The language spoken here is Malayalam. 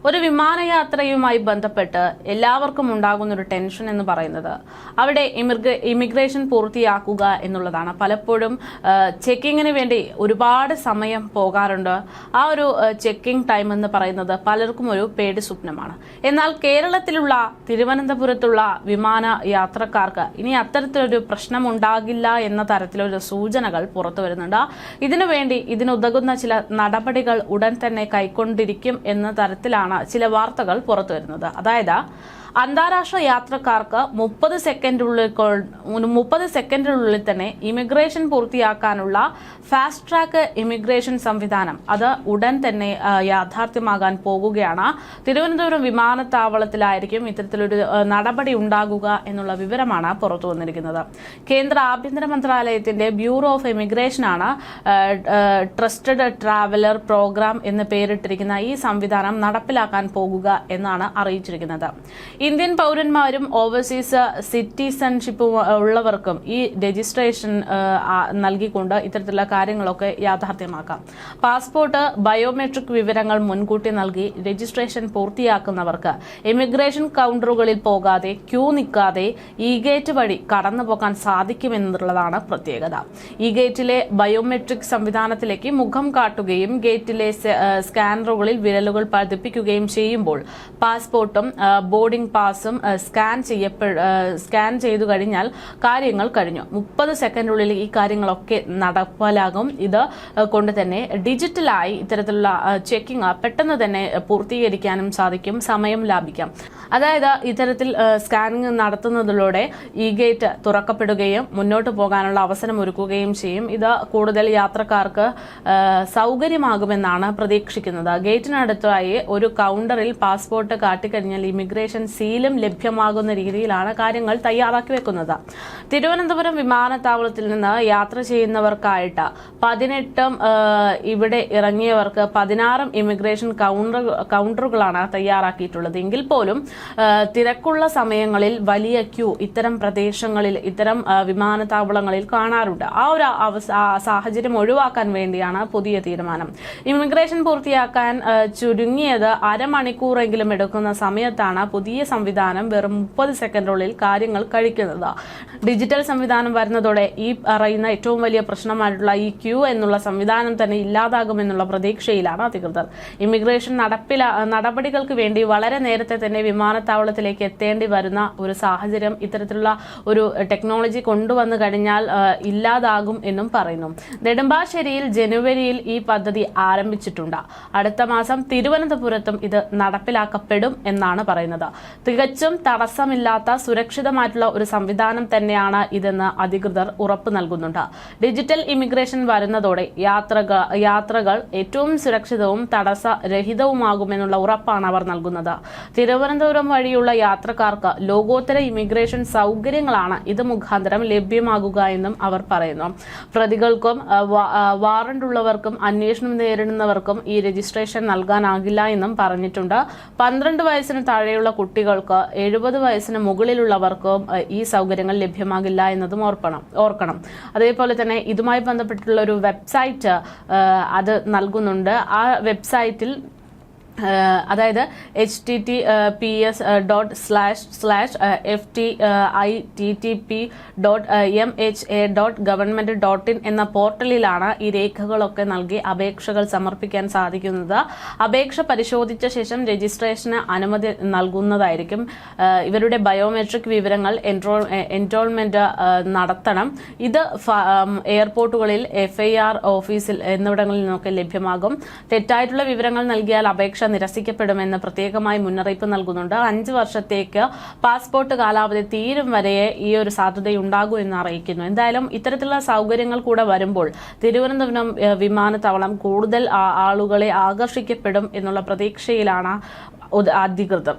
ഒരു വിമാനയാത്രയുമായി ബന്ധപ്പെട്ട് എല്ലാവർക്കും ഉണ്ടാകുന്ന ഒരു ടെൻഷൻ എന്ന് പറയുന്നത് അവിടെ ഇമിഗ്രേഷൻ പൂർത്തിയാക്കുക എന്നുള്ളതാണ്. പലപ്പോഴും ചെക്കിങ്ങിന് വേണ്ടി ഒരുപാട് സമയം പോകാറുണ്ട്. ആ ഒരു ചെക്കിംഗ് ടൈം എന്ന് പറയുന്നത് പലർക്കും ഒരു പേടി സ്വപ്നമാണ്. എന്നാൽ കേരളത്തിലുള്ള തിരുവനന്തപുരത്തുള്ള വിമാന യാത്രക്കാർക്ക് ഇനി അത്തരത്തിലൊരു പ്രശ്നം ഉണ്ടാകില്ല എന്ന തരത്തിലൊരു സൂചനകൾ പുറത്തു വരുന്നുണ്ട്. ഇതിനുവേണ്ടി ഇതിനുതകുന്ന ചില നടപടികൾ ഉടൻ തന്നെ കൈക്കൊണ്ടിരിക്കും എന്ന തരത്തിലാണ് ചില വാർത്തകൾ പുറത്തു വരുന്നത്. അതായത് അന്താരാഷ്ട്ര യാത്രക്കാർക്ക് 30 സെക്കൻഡിനുള്ളിൽ തന്നെ ഇമിഗ്രേഷൻ പൂർത്തിയാക്കാനുള്ള ഫാസ്റ്റ് ട്രാക്ക് ഇമിഗ്രേഷൻ സംവിധാനം അത് ഉടൻ തന്നെ യാഥാർത്ഥ്യമാകാൻ പോകുകയാണ്. തിരുവനന്തപുരം വിമാനത്താവളത്തിലായിരിക്കും ഇത്തരത്തിലൊരു നടപടി ഉണ്ടാകുക എന്നുള്ള വിവരമാണ് പുറത്തു വന്നിരിക്കുന്നത്. കേന്ദ്ര ആഭ്യന്തര മന്ത്രാലയത്തിന്റെ ബ്യൂറോ ഓഫ് ഇമിഗ്രേഷനാണ് ട്രസ്റ്റഡ് ട്രാവലർ പ്രോഗ്രാം എന്ന് പേരിട്ടിരിക്കുന്ന ഈ സംവിധാനം നടപ്പിലാക്കാൻ പോകുക എന്നാണ് അറിയിച്ചിരിക്കുന്നത്. ഇന്ത്യൻ പൗരന്മാരും ഓവർസീസ് സിറ്റിസൺഷിപ്പും ഉള്ളവർക്കും ഈ രജിസ്ട്രേഷൻ നൽകിക്കൊണ്ട് ഇത്തരത്തിലുള്ള കാര്യങ്ങളൊക്കെ യാഥാർത്ഥ്യമാക്കാം. പാസ്പോർട്ട്, ബയോമെട്രിക് വിവരങ്ങൾ മുൻകൂട്ടി നൽകി രജിസ്ട്രേഷൻ പൂർത്തിയാക്കുന്നവർക്ക് ഇമിഗ്രേഷൻ കൗണ്ടറുകളിൽ പോകാതെ ക്യൂ നിൽക്കാതെ ഇ ഗേറ്റ് വഴി കടന്നുപോകാൻ സാധിക്കുമെന്നുള്ളതാണ് പ്രത്യേകത. ഇ ഗേറ്റിലെ ബയോമെട്രിക് സംവിധാനത്തിലേക്ക് മുഖം കാട്ടുകയും ഗേറ്റിലെ സ്കാനറുകളിൽ വിരലുകൾ പതിപ്പിക്കുകയും ചെയ്യുമ്പോൾ പാസ്പോർട്ടും ബോർഡിംഗ് പാസും സ്കാൻ ചെയ്തു കഴിഞ്ഞാൽ കാര്യങ്ങൾ കഴിഞ്ഞു. 30 സെക്കൻഡിനുള്ളിൽ ഈ കാര്യങ്ങളൊക്കെ നടപ്പാലാകും. ഇത് കൊണ്ട് തന്നെ ഡിജിറ്റലായി ഇത്തരത്തിലുള്ള ചെക്കിംഗ് പെട്ടെന്ന് തന്നെ പൂർത്തീകരിക്കാനും സാധിക്കും, സമയം ലാഭിക്കാം. അതായത് ഇത്തരത്തിൽ സ്കാനിങ് നടത്തുന്നതിലൂടെ ഈ ഗേറ്റ് തുറക്കപ്പെടുകയും മുന്നോട്ട് പോകാനുള്ള അവസരം ഒരുക്കുകയും ചെയ്യും. ഇത് കൂടുതൽ യാത്രക്കാർക്ക് സൗകര്യമാകുമെന്നാണ് പ്രതീക്ഷിക്കുന്നത്. ഗേറ്റിനടുത്തായി ഒരു കൗണ്ടറിൽ പാസ്പോർട്ട് കാട്ടിക്കഴിഞ്ഞാൽ ഇമിഗ്രേഷൻ സീലും ലഭ്യമാകുന്ന രീതിയിലാണ് കാര്യങ്ങൾ തയ്യാറാക്കി വെക്കുന്നത്. തിരുവനന്തപുരം വിമാനത്താവളത്തിൽ നിന്ന് യാത്ര ചെയ്യുന്നവർക്കായിട്ട് 18 ഇവിടെ ഇറങ്ങിയവർക്ക് 16 ഇമിഗ്രേഷൻ കൗണ്ടറുകളാണ് തയ്യാറാക്കിയിട്ടുള്ളത്. എങ്കിൽ പോലും തിരക്കുള്ള സമയങ്ങളിൽ വലിയ ക്യൂ ഇത്തരം പ്രദേശങ്ങളിൽ, ഇത്തരം വിമാനത്താവളങ്ങളിൽ കാണാറുണ്ട്. ആ ഒരു സാഹചര്യം ഒഴിവാക്കാൻ വേണ്ടിയാണ് പുതിയ തീരുമാനം. ഇമിഗ്രേഷൻ പൂർത്തിയാക്കാൻ ചുരുങ്ങിയത് അരമണിക്കൂറെങ്കിലും എടുക്കുന്ന സമയത്താണ് പുതിയ സംവിധാനം വെറും 30 സെക്കൻഡിനുള്ളിൽ കാര്യങ്ങൾ കഴിക്കുന്നത്. ഡിജിറ്റൽ സംവിധാനം വരുന്നതോടെ ഈ പറയുന്ന ഏറ്റവും വലിയ പ്രശ്നമായിട്ടുള്ള ഈ ക്യൂ എന്നുള്ള സംവിധാനം തന്നെ ഇല്ലാതാകുമെന്നുള്ള പ്രതീക്ഷയിലാണ് അധികൃതർ. ഇമിഗ്രേഷൻ നടപടികൾക്ക് വേണ്ടി വളരെ നേരത്തെ തന്നെ വിമാനത്താവളത്തിലേക്ക് എത്തേണ്ടി വരുന്ന ഒരു സാഹചര്യം ഇത്തരത്തിലുള്ള ഒരു ടെക്നോളജി കൊണ്ടുവന്നു കഴിഞ്ഞാൽ ഇല്ലാതാകും എന്നും പറയുന്നു. നെടുമ്പാശ്ശേരിയിൽ ജനുവരിയിൽ ഈ പദ്ധതി ആരംഭിച്ചിട്ടുണ്ട്. അടുത്ത മാസം തിരുവനന്തപുരത്തും ഇത് നടപ്പിലാക്കപ്പെടും എന്നാണ് പറയുന്നത്. തികച്ചും തടസ്സമില്ലാത്ത സുരക്ഷിതമായിട്ടുള്ള ഒരു സംവിധാനം തന്നെയാണ് ഇതെന്ന് അധികൃതർ ഉറപ്പ് നൽകുന്നുണ്ട്. ഡിജിറ്റൽ ഇമിഗ്രേഷൻ വരുന്നതോടെ യാത്രകൾ ഏറ്റവും സുരക്ഷിതവും തടസ്സരഹിതവുമാകുമെന്നുള്ള ഉറപ്പാണ് അവർ നൽകുന്നത്. തിരുവനന്തപുരം വഴിയുള്ള യാത്രക്കാർക്ക് ലോകോത്തര ഇമിഗ്രേഷൻ സൗകര്യങ്ങളാണ് ഇത് മുഖാന്തരം ലഭ്യമാകുക എന്നും അവർ പറയുന്നു. പ്രതികൾക്കും വാറണ്ട് ഉള്ളവർക്കും അന്വേഷണം നേരിടുന്നവർക്കും ഈ രജിസ്ട്രേഷൻ നൽകാനാകില്ല എന്നും പറഞ്ഞിട്ടുണ്ട്. 12 വയസ്സിന് താഴെയുള്ള കുട്ടികൾക്ക് 70 വയസ്സിന് മുകളിലുള്ളവർക്കും ഈ സൗകര്യങ്ങൾ ലഭ്യമാകില്ല എന്നതും ഓർക്കണം. അതേപോലെ തന്നെ ഇതുമായി ബന്ധപ്പെട്ടുള്ള ഒരു വെബ്സൈറ്റ് അത് നൽകുന്നുണ്ട്. ആ വെബ്സൈറ്റിൽ അതായത് https://ftitp.mha.government.in എന്ന പോർട്ടലിലാണ് ഈ രേഖകളൊക്കെ നൽകി അപേക്ഷകൾ സമർപ്പിക്കാൻ സാധിക്കുന്നത്. അപേക്ഷ പരിശോധിച്ച ശേഷം രജിസ്ട്രേഷന് അനുമതി നൽകുന്നതായിരിക്കും. ഇവരുടെ ബയോമെട്രിക് വിവരങ്ങൾ എൻറോൾമെന്റ് നടത്തണം. ഇത് എയർപോർട്ടുകളിൽ FIR ഓഫീസിൽ എന്നിവിടങ്ങളിൽ നിന്നൊക്കെ ലഭ്യമാകും. തെറ്റായിട്ടുള്ള വിവരങ്ങൾ നൽകിയാൽ അപേക്ഷ നിരസിക്കപ്പെടുമെന്ന് പ്രത്യേകമായി മുന്നറിയിപ്പ് നൽകുന്നുണ്ട്. 5 വർഷത്തേക്ക് പാസ്പോർട്ട് കാലാവധി തീരും വരെ ഈ ഒരു സാധ്യതയുണ്ടാകും എന്ന് അറിയിക്കുന്നു. എന്തായാലും ഇത്തരത്തിലുള്ള സൗകര്യങ്ങൾ കൂടെ വരുമ്പോൾ തിരുവനന്തപുരം വിമാനത്താവളം കൂടുതൽ ആളുകളെ ആകർഷിക്കപ്പെടും എന്നുള്ള പ്രതീക്ഷയിലാണ് അധികൃതർ.